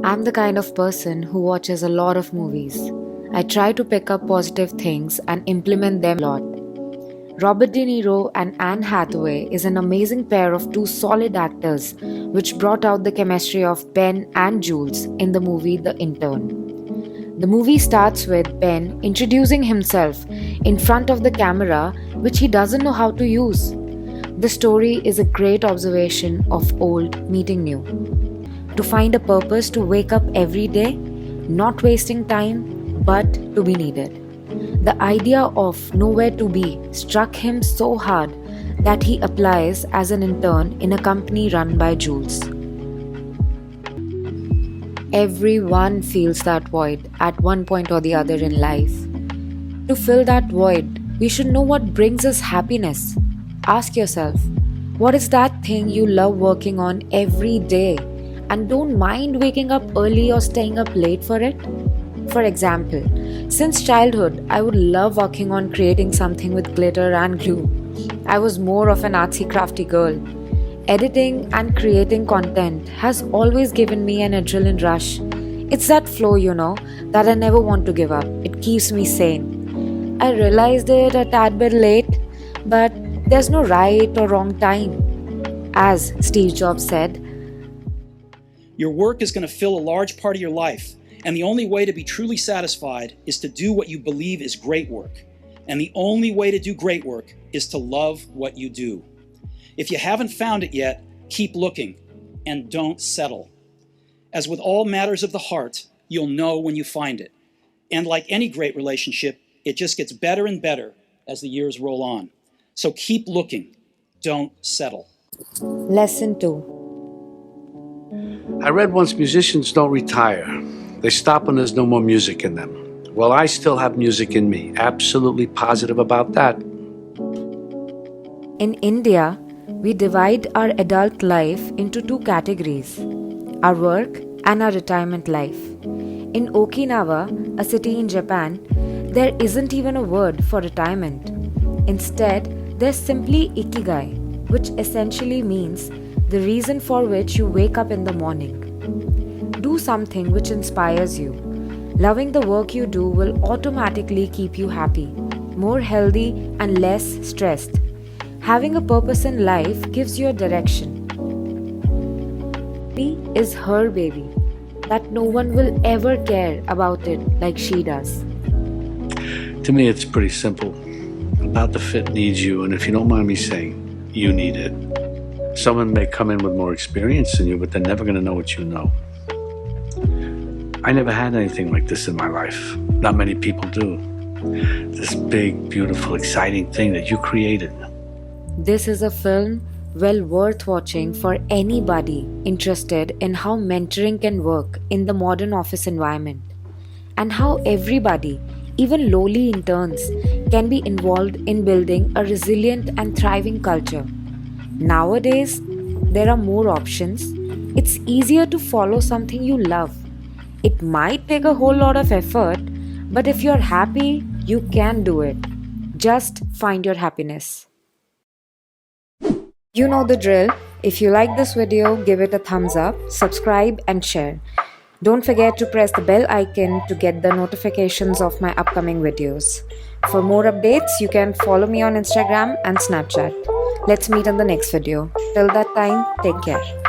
I'm the kind of person who watches a lot of movies. I try to pick up positive things and implement them a lot. Robert De Niro and Anne Hathaway is an amazing pair of two solid actors which brought out the chemistry of Ben and Jules in the movie The Intern. The movie starts with Ben introducing himself in front of the camera which he doesn't know how to use. The story is a great observation of old meeting new. To find a purpose to wake up every day, not wasting time, but to be needed. The idea of nowhere to be struck him so hard that he applies as an intern in a company run by Jules. Everyone feels that void at one point or the other in life. To fill that void, we should know what brings us happiness. Ask yourself, what is that thing you love working on every day and don't mind waking up early or staying up late for it? For example, since childhood, I would love working on creating something with glitter and glue. I was more of an artsy crafty girl. Editing and creating content has always given me an adrenaline rush. It's that flow, that I never want to give up. It keeps me sane. I realized it a tad bit late, but there's no right or wrong time. As Steve Jobs said, your work is going to fill a large part of your life. And the only way to be truly satisfied is to do what you believe is great work. And the only way to do great work is to love what you do. If you haven't found it yet, keep looking and don't settle. As with all matters of the heart, you'll know when you find it. And like any great relationship, it just gets better and better as the years roll on. So keep looking, don't settle. Lesson 2. I read once musicians don't retire. They stop when there's no more music in them. Well, I still have music in me. Absolutely positive about that. In India, we divide our adult life into two categories, our work and our retirement life. In Okinawa, a city in Japan, there isn't even a word for retirement. Instead, there's simply ikigai, which essentially means the reason for which you wake up in the morning. Do something which inspires you. Loving the work you do will automatically keep you happy, more healthy and less stressed. Having a purpose in life gives you a direction. Baby is her baby, that no one will ever care about it like she does. To me, it's pretty simple. About the fit needs you, and if you don't mind me saying, you need it. Someone may come in with more experience than you, but they're never going to know what you know. I never had anything like this in my life. Not many people do. This big, beautiful, exciting thing that you created. This is a film well worth watching for anybody interested in how mentoring can work in the modern office environment and how everybody, even lowly interns, can be involved in building a resilient and thriving culture. Nowadays, there are more options. It's easier to follow something you love. It might take a whole lot of effort, but if you're happy, you can do it. Just find your happiness. You know the drill. If you like this video, give it a thumbs up, subscribe and share. Don't forget to press the bell icon to get the notifications of my upcoming videos. For more updates, you can follow me on Instagram and Snapchat. Let's meet in the next video. Till that time, take care.